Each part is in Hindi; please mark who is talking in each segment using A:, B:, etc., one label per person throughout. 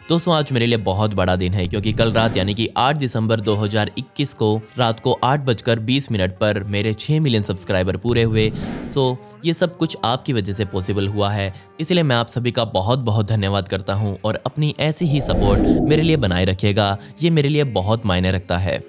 A: दोस्तों आज मेरे लिए बहुत बड़ा दिन है क्योंकि कल रात यानी कि 8 दिसंबर 2021 को रात को 8:20 पर मेरे 6 मिलियन सब्सक्राइबर पूरे हुए। ये सब कुछ आपकी वजह से पॉसिबल हुआ है, इसलिए मैं आप सभी का बहुत बहुत धन्यवाद करता हूं और अपनी ऐसी ही सपोर्ट मेरे लिए बनाए रखिएगा, ये मेरे लिए बहुत मायने रखता है।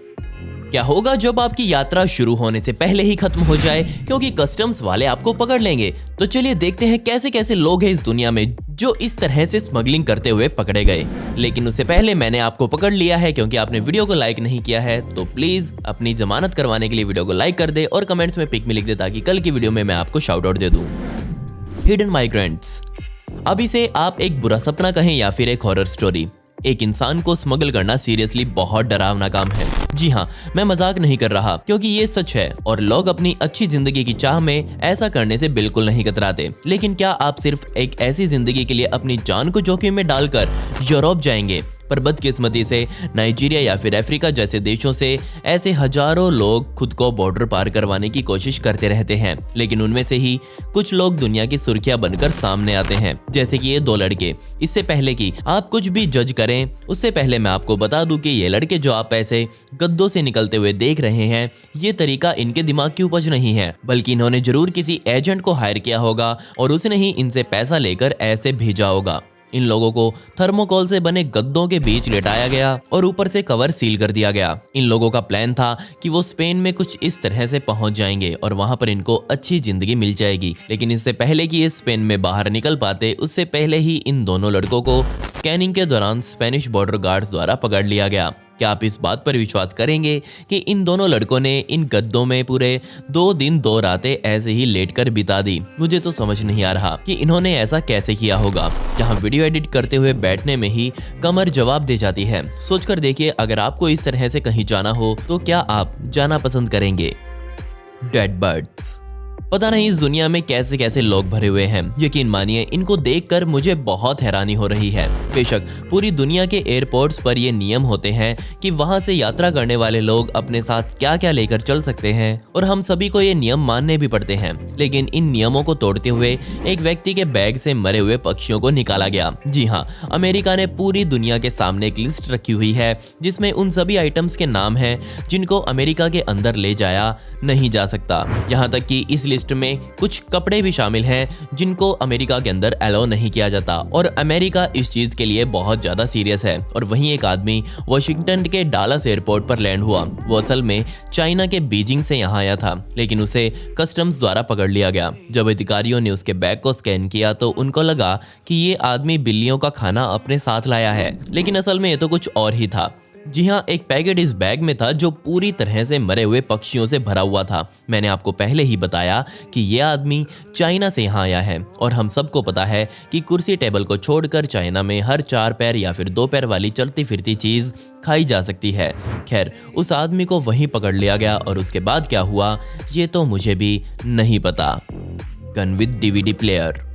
A: क्या होगा जब आपकी यात्रा शुरू होने से पहले ही खत्म हो जाए क्योंकि कस्टम्स वाले आपको पकड़ लेंगे? तो चलिए देखते हैं कैसे कैसे लोग हैं इस दुनिया में जो इस तरह से स्मगलिंग करते हुए पकड़े गए। लेकिन उससे पहले मैंने आपको पकड़ लिया है क्योंकि आपने वीडियो को लाइक नहीं किया है, तो प्लीज अपनी जमानत करवाने के लिए वीडियो को लाइक कर दे और कमेंट्स में पिक में लिख दे ताकि कल की वीडियो में मैं आपको शाउट आउट दे दूं। Hidden migrants. अब इसे आप एक बुरा सपना कहें या फिर एक हॉरर स्टोरी, एक इंसान को स्मगल करना सीरियसली बहुत डरावना काम है। जी हाँ, मैं मजाक नहीं कर रहा क्योंकि ये सच है और लोग अपनी अच्छी जिंदगी की चाह में ऐसा करने से बिल्कुल नहीं कतराते। लेकिन क्या आप सिर्फ एक ऐसी जिंदगी के लिए अपनी जान को जोखिम में डालकर यूरोप जाएंगे? पर बदकिस्मती से नाइजीरिया या फिर अफ्रीका जैसे देशों से ऐसे हजारों लोग खुद को बॉर्डर पार करवाने की कोशिश करते रहते हैं, लेकिन उनमें से ही कुछ लोग दुनिया की सुर्खियां बनकर सामने आते हैं, जैसे कि ये दो लड़के। इससे पहले कि आप कुछ भी जज करें, उससे पहले मैं आपको बता दूं कि ये लड़के जो आप ऐसे गद्दों से निकलते हुए देख रहे हैं, ये तरीका इनके दिमाग की उपज नहीं है, बल्कि इन्होंने जरूर किसी एजेंट को हायर किया होगा और उसने ही इनसे पैसा लेकर ऐसे भेजा होगा। इन लोगों को थर्मोकोल से बने गद्दों के बीच लेटाया गया और ऊपर से कवर सील कर दिया गया। इन लोगों का प्लान था कि वो स्पेन में कुछ इस तरह से पहुंच जाएंगे और वहां पर इनको अच्छी जिंदगी मिल जाएगी। लेकिन इससे पहले कि ये स्पेन में बाहर निकल पाते, उससे पहले ही इन दोनों लड़कों को स्कैनिंग के दौरान स्पेनिश बॉर्डर गार्ड्स द्वारा पकड़ लिया गया। क्या आप इस बात पर विश्वास करेंगे कि इन दोनों लड़कों ने इन गद्दों में पूरे 2 दिन 2 रातें ऐसे ही लेटकर बिता दी? मुझे तो समझ नहीं आ रहा कि इन्होंने ऐसा कैसे किया होगा। यहाँ वीडियो एडिट करते हुए बैठने में ही कमर जवाब दे जाती है। सोचकर देखिए, अगर आपको इस तरह से कहीं जाना हो तो क्या आप जाना पसंद करेंगे? Dead birds. पता नहीं इस दुनिया में कैसे कैसे लोग भरे हुए हैं। यकीन मानिए, इनको देखकर मुझे बहुत हैरानी हो रही है। बेशक पूरी दुनिया के एयरपोर्ट्स पर ये नियम होते हैं कि वहां से यात्रा करने वाले लोग अपने साथ क्या क्या लेकर चल सकते हैं और हम सभी को ये नियम मानने भी पड़ते हैं। लेकिन इन नियमों को तोड़ते हुए एक व्यक्ति के बैग से मरे हुए पक्षियों को निकाला गया। जी हाँ, अमेरिका ने पूरी दुनिया के सामने एक लिस्ट रखी हुई है जिसमें उन सभी आइटम्स के नाम हैं जिनको अमेरिका के अंदर ले जाया नहीं जा सकता। यहाँ तक कि इस में कुछ कपड़े भी शामिल हैं जिनको अमेरिका के अंदर अलाउ नहीं किया जाता और अमेरिका इस चीज के लिए बहुत ज्यादा सीरियस है। और वहीं एक आदमी वॉशिंगटन के डालस एयरपोर्ट पर लैंड हुआ। वो असल में चाइना के बीजिंग से यहाँ आया था, लेकिन उसे कस्टम्स द्वारा पकड़ लिया गया। जब अधिकारियों ने उसके बैग को स्कैन किया तो उनको लगा कि ये आदमी बिल्लियों का खाना अपने साथ लाया है, लेकिन असल में ये तो कुछ और ही था। जी हाँ, एक पैकेट इस बैग में था जो पूरी तरह से मरे हुए पक्षियों से भरा हुआ था। मैंने आपको पहले ही बताया कि यह आदमी चाइना से यहाँ आया है और हम सबको पता है कि कुर्सी टेबल को छोड़कर चाइना में हर 4 पैर या फिर 2 पैर वाली चलती फिरती चीज खाई जा सकती है। खैर, उस आदमी को वहीं पकड़ लिया गया और उसके बाद क्या हुआ ये तो मुझे भी नहीं पता। Gun with DVD player.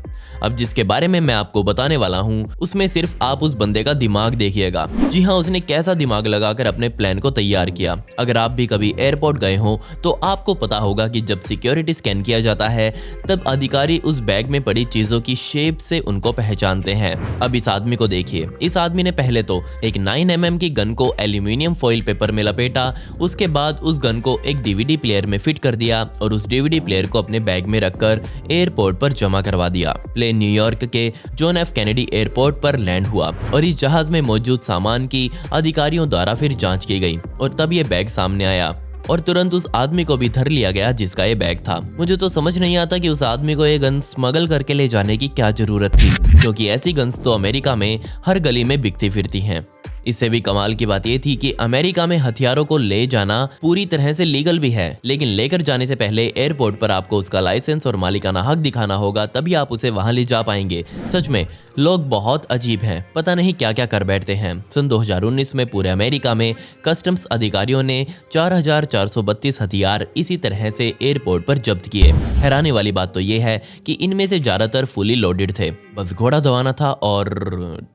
A: अब जिसके बारे में मैं आपको बताने वाला हूँ उसमें सिर्फ आप उस बंदे का दिमाग देखिएगा। जी हाँ, उसने कैसा दिमाग लगाकर अपने प्लान को तैयार किया। अगर आप भी कभी एयरपोर्ट गए हो तो आपको पता होगा कि जब सिक्योरिटी स्कैन किया जाता है तब अधिकारी उस बैग में पड़ी चीजों की शेप से उनको पहचानते हैं। अब इस आदमी को देखिए। इस आदमी ने पहले तो एक 9mm की गन को एल्यूमिनियम फॉइल पेपर में लपेटा, उसके बाद उस गन को एक डीवीडी प्लेयर में फिट कर दिया और उस डीवीडी प्लेयर को अपने बैग में रखकर एयरपोर्ट पर जमा करवा दिया। न्यूयॉर्क के जॉन एफ कैनेडी एयरपोर्ट पर लैंड हुआ और इस जहाज में मौजूद सामान की अधिकारियों द्वारा फिर जांच की गई और तब ये बैग सामने आया और तुरंत उस आदमी को भी धर लिया गया जिसका ये बैग था। मुझे तो समझ नहीं आता कि उस आदमी को ये गन स्मगल करके ले जाने की क्या जरूरत थी, क्योंकि ऐसी गन्स तो अमेरिका में हर गली में बिकती फिरती हैं। इससे भी कमाल की बात यह थी कि अमेरिका में हथियारों को ले जाना पूरी तरह से लीगल भी है, लेकिन लेकर जाने से पहले एयरपोर्ट पर आपको उसका लाइसेंस और मालिकाना हक दिखाना होगा, तभी आप उसे वहां ले जा पाएंगे। सच में लोग बहुत अजीब हैं, पता नहीं क्या क्या कर बैठते हैं। सन 2019 में पूरे अमेरिका में कस्टम्स अधिकारियों ने 4432 हथियार इसी तरह से एयरपोर्ट पर जब्त किए। हैरानी वाली बात तो यह है कि इनमें से ज्यादातर फुली लोडेड थे, बस घोड़ा दबाना था। और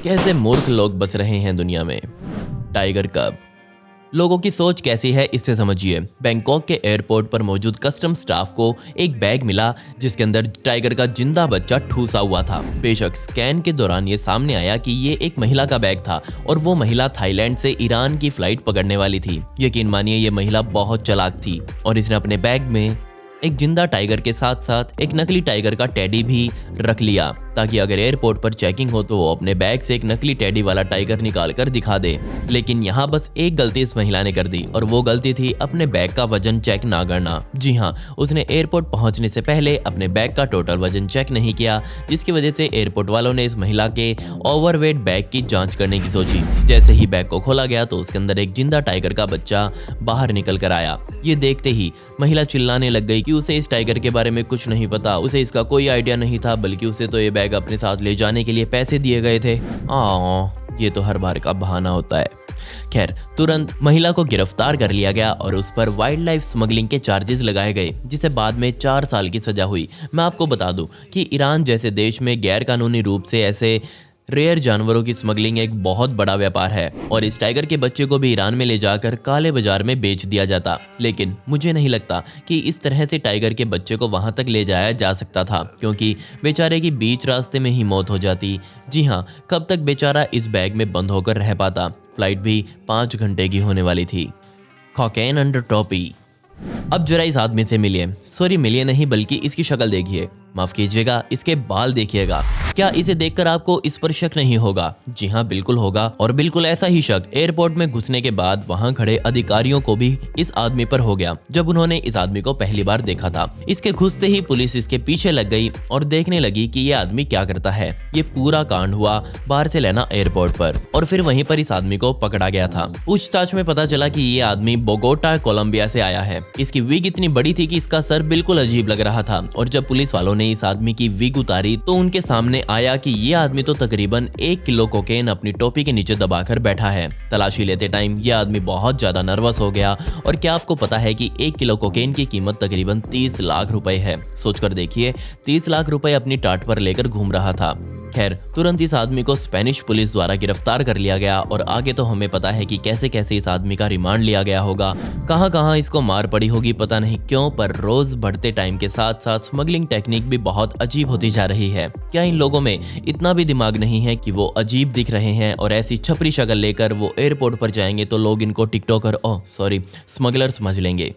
A: कैसे मूर्ख लोग बस रहे हैं दुनिया में। टाइगर कब। लोगों की सोच कैसी है इससे समझिए। बैंकॉक के एयरपोर्ट पर मौजूद कस्टम स्टाफ को एक बैग मिला जिसके अंदर टाइगर का जिंदा बच्चा ठूसा हुआ था। बेशक स्कैन के दौरान ये सामने आया कि ये एक महिला का बैग था और वो महिला थाईलैंड से ईरान की फ्लाइट पकड़ने वाली थी। यकीन मानिए ये महिला बहुत चालाक थी और इसने अपने बैग में एक जिंदा टाइगर के साथ साथ एक नकली टाइगर का टेडी भी रख लिया ताकि अगर एयरपोर्ट पर चेकिंग हो तो वो अपने बैग से एक नकली टेडी वाला टाइगर निकाल कर दिखा दे। लेकिन यहाँ बस एक गलती इस महिला ने कर दी और वो गलती थी अपने बैग का वजन चेक ना करना। जी हाँ, उसने एयरपोर्ट पहुंचने से पहले अपने बैग का टोटल वजन चेक नहीं किया, जिसकी वजह से एयरपोर्ट वालों ने इस महिला के ओवरवेट बैग की जाँच करने की सोची। जैसे ही बैग को खोला गया तो उसके अंदर एक जिंदा टाइगर का बच्चा बाहर निकल कर आया। ये देखते ही महिला चिल्लाने लग गई कि उसे इस टाइगर के बारे में कुछ नहीं पता, उसे इसका कोई आइडिया नहीं था, बल्कि उसे तो ये बैग अपने साथ ले जाने के लिए पैसे दिए गए थे। ये तो हर बार का बहाना होता है। खैर, तुरंत महिला को गिरफ्तार कर लिया गया और उस पर वाइल्ड लाइफ स्मगलिंग के चार्जेस लगाए गए, जिसे बाद में 4 साल की सजा हुई। मैं आपको बता दूं कि ईरान जैसे देश में गैर कानूनी रूप से ऐसे रेयर जानवरों की स्मगलिंग एक बहुत बड़ा व्यापार है और इस टाइगर के बच्चे को भी ईरान में ले जाकर काले बाजार में बेच दिया जाता। लेकिन मुझे नहीं लगता कि इस तरह से टाइगर के बच्चे को वहां तक ले जाया जा सकता था, क्योंकि बेचारे की बीच रास्ते में ही मौत हो जाती। जी हाँ, कब तक बेचारा इस बैग में बंद होकर रह पाता। फ्लाइट भी 5 घंटे की होने वाली थी। कोकेन अंडर टोपी। अब जरा इस आदमी से मिलिए, सॉरी मिलिए नहीं बल्कि इसकी शक्ल देखिए, माफ कीजिएगा इसके बाल देखिएगा। क्या इसे देखकर आपको इस पर शक नहीं होगा? जी हाँ, बिल्कुल होगा। और बिल्कुल ऐसा ही शक एयरपोर्ट में घुसने के बाद वहां खड़े अधिकारियों को भी इस आदमी पर हो गया जब उन्होंने इस आदमी को पहली बार देखा था। इसके घुसते ही पुलिस इसके पीछे लग गई और देखने लगी कि ये आदमी क्या करता है। ये पूरा कांड हुआ बार्सिलोना एयरपोर्ट पर और फिर वहीं पर इस आदमी को पकड़ा गया था। पूछताछ में पता चला कि ये आदमी बोगोटा कोलंबिया से आया है। इसकी विग इतनी बड़ी थी कि इसका सर बिल्कुल अजीब लग रहा था और जब पुलिस वालों ने इस आदमी की विग उतारी तो उनके सामने आया कि ये आदमी तो तकरीबन 1 किलो कोकेन अपनी टोपी के नीचे दबाकर बैठा है। तलाशी लेते टाइम ये आदमी बहुत ज्यादा नर्वस हो गया। और क्या आपको पता है कि 1 किलो कोकेन की कीमत तकरीबन 30 लाख रुपए है। सोचकर देखिए, 30 लाख रुपए अपनी टाट पर लेकर घूम रहा था। खैर, तुरंत इस आदमी को स्पेनिश पुलिस द्वारा गिरफ्तार कर लिया गया और आगे तो हमें पता है कि कैसे कैसे इस आदमी का रिमांड लिया गया होगा, कहां कहां इसको मार पड़ी होगी पता नहीं क्यों, पर रोज बढ़ते टाइम के साथ साथ स्मगलिंग टेक्निक भी बहुत अजीब होती जा रही है। क्या इन लोगों में इतना भी दिमाग नहीं है कि वो अजीब दिख रहे हैं और ऐसी छपरी शक्ल लेकर वो एयरपोर्ट पर जाएंगे तो लोग इनको टिकटॉकर स्मगलर समझ लेंगे।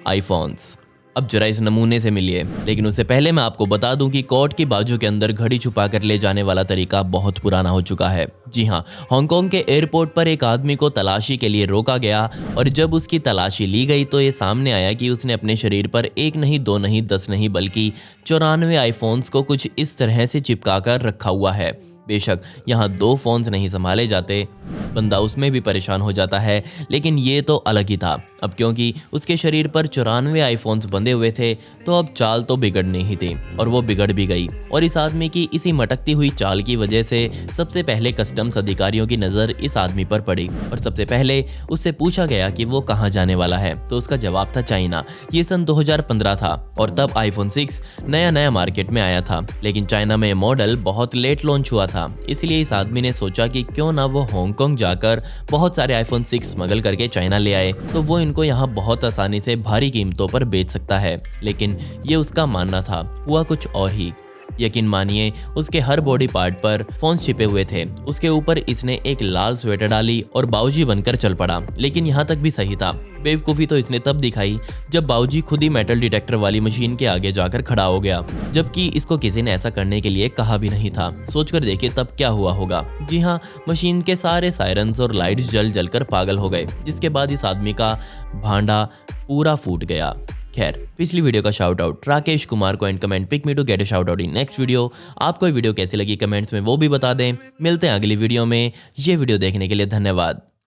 A: आईफोन्स। अब जरा इस नमूने से मिलिए, लेकिन उससे पहले मैं आपको बता दूं कि कोर्ट की बाजू के अंदर घड़ी छुपा कर ले जाने वाला तरीका बहुत पुराना हो चुका है। जी हाँ, हांगकांग के एयरपोर्ट पर एक आदमी को तलाशी के लिए रोका गया और जब उसकी तलाशी ली गई तो ये सामने आया कि उसने अपने शरीर पर 1 नहीं 2 नहीं 10 नहीं बल्कि 94 आईफोन्स को कुछ इस तरह से चिपका कर रखा हुआ है। बेशक यहाँ 2 फोन्स नहीं संभाले जाते, बंदा उसमें भी परेशान हो जाता है, लेकिन ये तो अलग ही था। अब क्योंकि उसके शरीर पर 94 आईफोन्स बंधे हुए थे तो अब चाल तो बिगड़नी ही थी और वो बिगड़ भी गई। और इस आदमी की इसी मटकती हुई चाल की वजह से सबसे पहले कस्टम्स अधिकारियों की नज़र इस आदमी पर पड़ी और सबसे पहले उससे पूछा गया कि वो कहाँ जाने वाला है, तो उसका जवाब था चाइना। ये सन 2015 था और तब आईफोन 6 नया मार्केट में आया था, लेकिन चाइना में मॉडल बहुत लेट लॉन्च हुआ था। इसलिए इस आदमी ने सोचा कि क्यों ना वो हांगकांग जाकर बहुत सारे आईफोन 6 स्मगल करके चाइना ले आए, तो वो इनको यहाँ बहुत आसानी से भारी कीमतों पर बेच सकता है। लेकिन ये उसका मानना था, हुआ कुछ और ही। यकीन मानिए, उसके हर बॉडी पार्ट पर फोन छिपे हुए थे। उसके ऊपर इसने एक लाल स्वेटर डाली और बाऊजी बनकर चल पड़ा। लेकिन यहाँ तक भी सही था। बेवकूफ़ी तो इसने तब दिखाई जब बाऊजी खुद ही मेटल डिटेक्टर वाली मशीन के आगे जाकर खड़ा हो गया, जबकि इसको किसी ने ऐसा करने के लिए कहा भी नहीं था। सोचकर देखिए तब क्या हुआ होगा। जी हाँ, मशीन के सारे सायरन्स और लाइट्स जल कर पागल हो गए, जिसके बाद इस आदमी का भांडा पूरा फूट गया। खैर, पिछली वीडियो का शाउट आउट राकेश कुमार को and comment pick me to get a shout out in next video. आपको ये वीडियो कैसी लगी कमेंट्स में वो भी बता दें। मिलते हैं अगली वीडियो में। ये वीडियो देखने के लिए धन्यवाद।